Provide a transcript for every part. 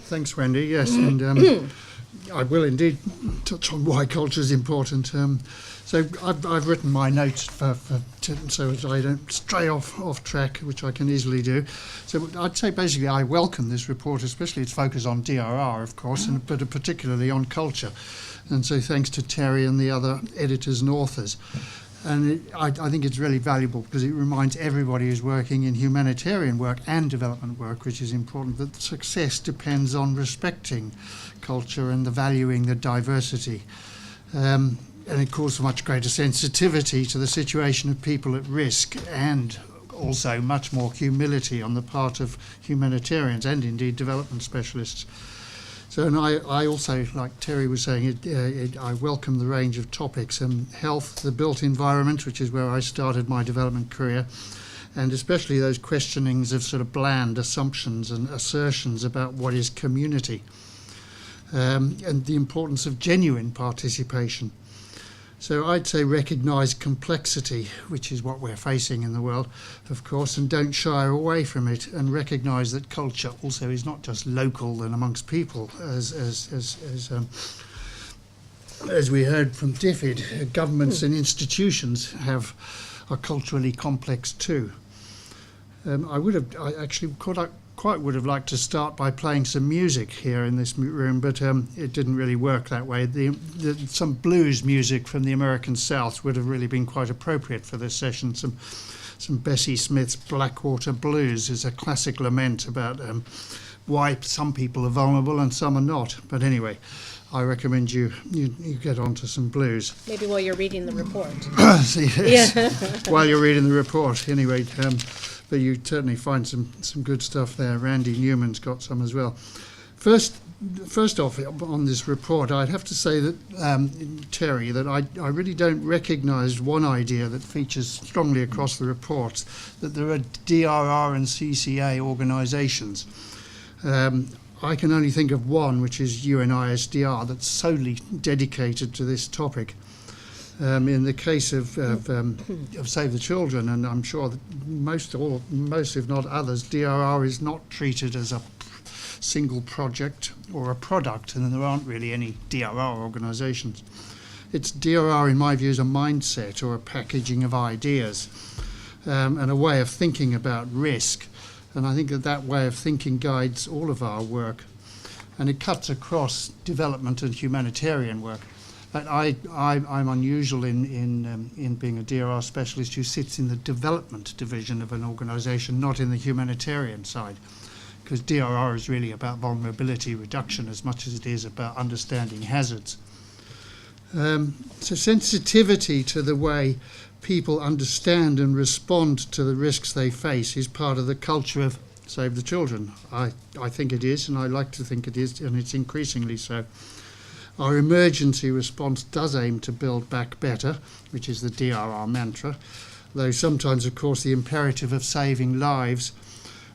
Thanks, Wendy. Yes, and I will indeed touch on why culture is important. So I've written my notes so that I don't stray off track, which I can easily do. So I'd say basically I welcome this report, especially its focus on DRR, of course, but particularly on culture. And so thanks to Terry and the other editors and authors. And I think it's really valuable because it reminds everybody who's working in humanitarian work and development work, which is important, that success depends on respecting culture and the valuing the diversity. And it calls for much greater sensitivity to the situation of people at risk, and also much more humility on the part of humanitarians and indeed development specialists. So, and I also, like Terry was saying, I welcome the range of topics. Health, the built environment, which is where I started my development career, and especially those questionings of sort of bland assumptions and assertions about what is community, and the importance of genuine participation. So I'd say recognise complexity, which is what we're facing in the world, of course, and don't shy away from it, and recognise that culture also is not just local and amongst people, as we heard from DFID. Governments and institutions are culturally complex too. I actually quite would have liked to start by playing some music here in this room, but it didn't really work that way. Some blues music from the American South would have really been quite appropriate for this session. Some Bessie Smith's Blackwater Blues is a classic lament about why some people are vulnerable and some are not. But anyway, I recommend you get onto some blues. Maybe while you're reading the report. Yes, yeah. While you're reading the report, anyway. But you certainly find some good stuff there. Randy Newman's got some as well. First off, on this report, I'd have to say that, Terry, that I really don't recognise one idea that features strongly across the reports, that there are DRR and CCA organisations. I can only think of one, which is UNISDR, that's solely dedicated to this topic. In the case of Save the Children, and I'm sure that most if not others, DRR is not treated as a single project or a product, and there aren't really any DRR organisations. It's DRR, in my view, is a mindset or a packaging of ideas, and a way of thinking about risk. And I think that way of thinking guides all of our work, and it cuts across development and humanitarian work. But I'm unusual in being a DRR specialist who sits in the development division of an organisation, not in the humanitarian side, because DRR is really about vulnerability reduction as much as it is about understanding hazards. So sensitivity to the way people understand and respond to the risks they face is part of the culture of Save the Children. I think it is, and I like to think it is, and it's increasingly so. Our emergency response does aim to build back better, which is the DRR mantra, though sometimes, of course, the imperative of saving lives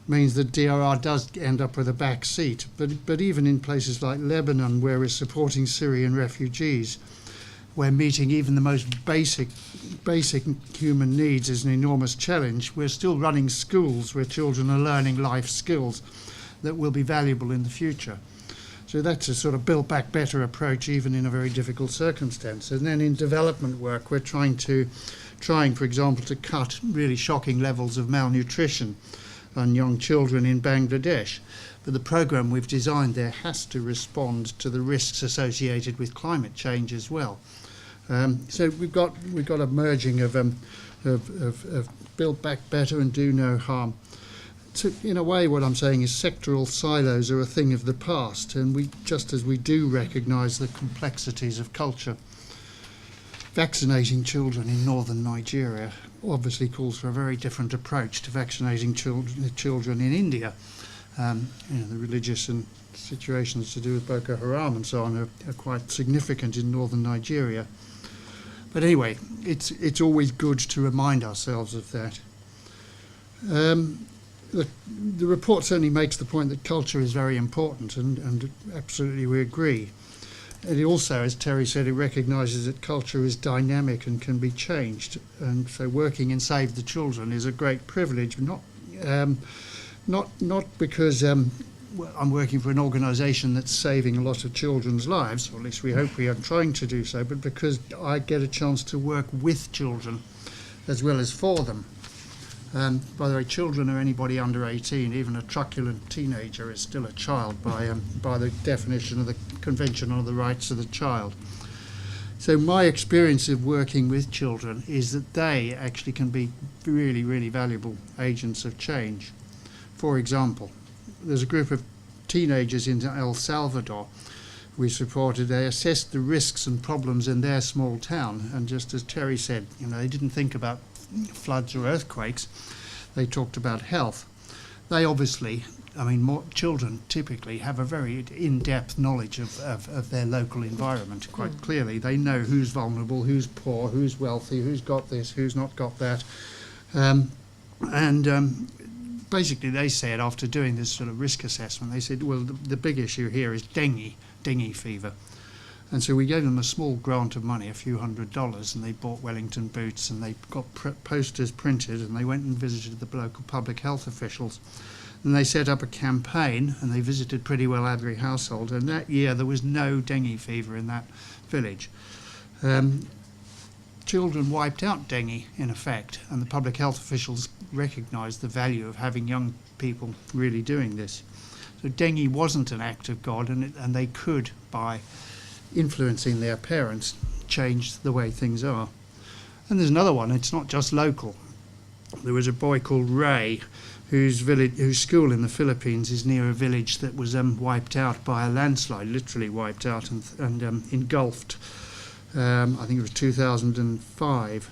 means that DRR does end up with a back seat. But even in places like Lebanon, where we're supporting Syrian refugees, where meeting even the most basic human needs is an enormous challenge, we're still running schools where children are learning life skills that will be valuable in the future. So that's a sort of build back better approach, even in a very difficult circumstance. And then in development work, we're trying, for example, to cut really shocking levels of malnutrition on young children in Bangladesh. But the program we've designed there has to respond to the risks associated with climate change as well. So we've got a merging of build back better and do no harm. So in a way, what I'm saying is sectoral silos are a thing of the past, and just as we do recognise the complexities of culture. Vaccinating children in northern Nigeria obviously calls for a very different approach to vaccinating children in India. The religious and situations to do with Boko Haram and so on are quite significant in northern Nigeria. But anyway, it's always good to remind ourselves of that. The report certainly makes the point that culture is very important, and absolutely we agree. And it also, as Terry said, it recognises that culture is dynamic and can be changed. And so working in Save the Children is a great privilege, not because I'm working for an organisation that's saving a lot of children's lives, or at least we hope we are trying to do so, but because I get a chance to work with children as well as for them. By the way, children are anybody under 18. Even a truculent teenager is still a child by the definition of the Convention on the Rights of the Child. So my experience of working with children is that they actually can be really, really valuable agents of change. For example, there's a group of teenagers in El Salvador we supported. They assessed the risks and problems in their small town, and just as Terry said, they didn't think about floods or earthquakes. They talked about health. They obviously, children typically have a very in-depth knowledge of their local environment, quite clearly. They know who's vulnerable, who's poor, who's wealthy, who's got this, who's not got that. Basically they said, after doing this sort of risk assessment, they said, well, the big issue here is dengue fever. And so we gave them a small grant of money, a few $100s, and they bought Wellington boots, and they got posters printed, and they went and visited the local public health officials. And they set up a campaign, and they visited pretty well every household, and that year there was no dengue fever in that village. Children wiped out dengue, in effect, and the public health officials recognised the value of having young people really doing this. So dengue wasn't an act of God, and they could, by influencing their parents, change the way things are. And there's another one, it's not just local. There was a boy called Ray, whose school in the Philippines is near a village that was wiped out by a landslide, literally wiped out and engulfed. I think it was 2005,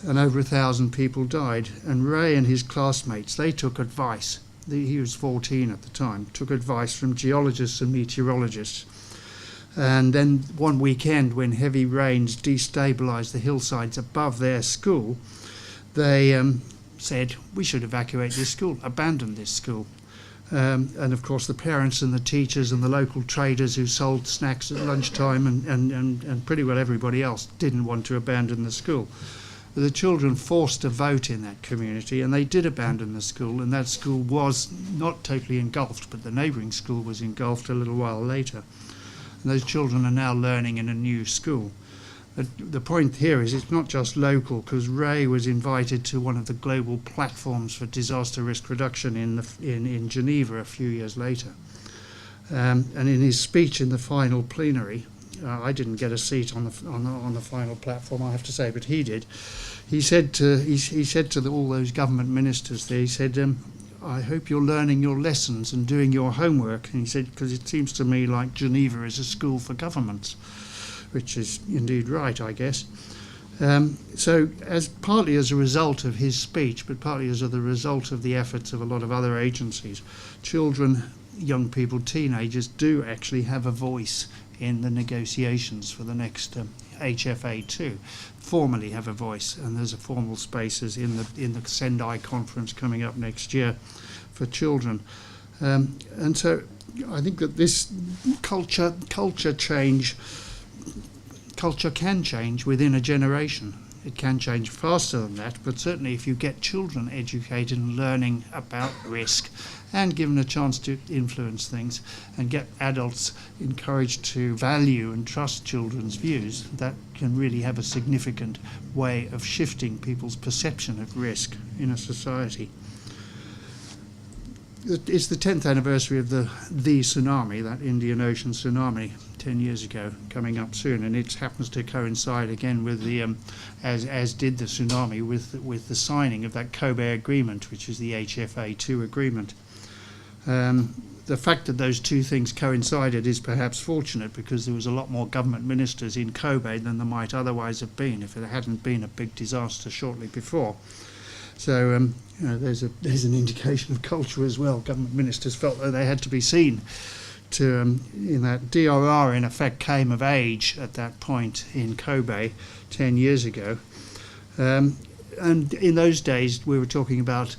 and over 1,000 people died. And Ray and his classmates, they took advice. He was 14 at the time, took advice from geologists and meteorologists. And then one weekend, when heavy rains destabilised the hillsides above their school, they said, we should evacuate this school, abandon this school. And of course the parents and the teachers and the local traders who sold snacks at lunchtime and pretty well everybody else didn't want to abandon the school. The children forced a vote in that community, and they did abandon the school, and that school was not totally engulfed, but the neighbouring school was engulfed a little while later. And those children are now learning in a new school. The point here is it's not just local, because Ray was invited to one of the global platforms for disaster risk reduction in Geneva a few years later. And in his speech in the final plenary, I didn't get a seat on the final platform, I have to say, but he did. He said to all those government ministers there, he said, I hope you're learning your lessons and doing your homework. And he said, because it seems to me like Geneva is a school for governments, which is indeed right, I guess. So partly as a result of his speech, but partly as a result of the efforts of a lot of other agencies, children, young people, teenagers do actually have a voice in the negotiations for the next HFA2, formally have a voice, and there's a formal spaces in the Sendai conference coming up next year for children. And so I think that this culture can change within a generation. It can change faster than that, but certainly if you get children educated and learning about risk and given a chance to influence things, and get adults encouraged to value and trust children's views, that can really have a significant way of shifting people's perception of risk in a society. It's the 10th anniversary of the tsunami, that Indian Ocean tsunami, 10 years ago, coming up soon, and it happens to coincide again with the, as did the tsunami, with the signing of that Kobe Agreement, which is the HFA2 agreement. The fact that those two things coincided is perhaps fortunate, because there was a lot more government ministers in Kobe than there might otherwise have been if it hadn't been a big disaster shortly before. So there's an indication of culture as well. Government ministers felt that they had to be seen to, in that DRR in effect came of age at that point in Kobe 10 years ago. And in those days we were talking about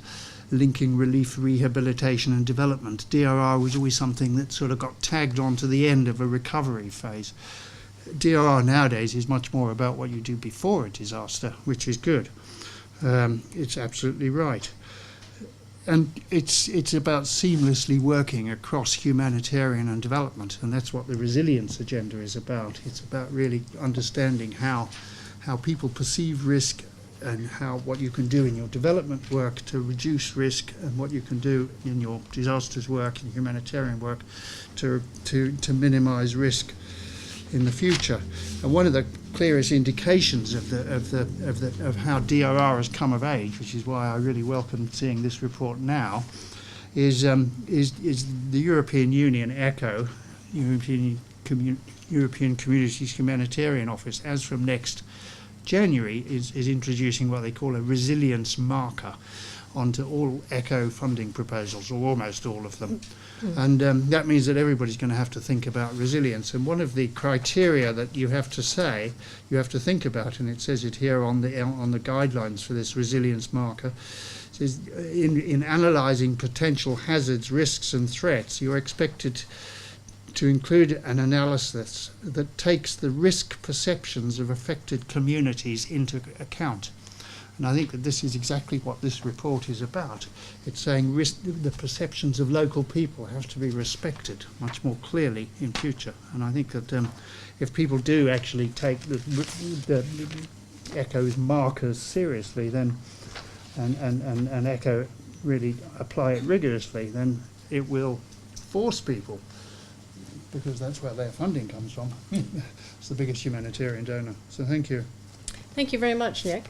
linking relief, rehabilitation and development. DRR was always something that sort of got tagged on to the end of a recovery phase. DRR nowadays is much more about what you do before a disaster, which is good. It's absolutely right. and it's about seamlessly working across humanitarian and development, and that's what the resilience agenda is about. It's about really understanding how people perceive risk, and what you can do in your development work to reduce risk, and what you can do in your disasters work and humanitarian work to minimise risk in the future. And one of the clearest indications of how DRR has come of age, which is why I really welcome seeing this report now, is the European Union ECHO, European Communities Humanitarian Office, as from next January is introducing what they call a resilience marker onto all ECHO funding proposals, or almost all of them. And that means that everybody's going to have to think about resilience. And one of the criteria that you have to think about, and it says it here on the guidelines for this resilience marker, says in analysing potential hazards, risks and threats, you're expected to include an analysis that takes the risk perceptions of affected communities into account. And I think that this is exactly what this report is about. It's saying the perceptions of local people have to be respected much more clearly in future. And I think that if people do actually take the ECHO's markers seriously, then and ECHO really apply it rigorously, then it will force people, because that's where their funding comes from. It's the biggest humanitarian donor. So thank you. Thank you very much, Nick.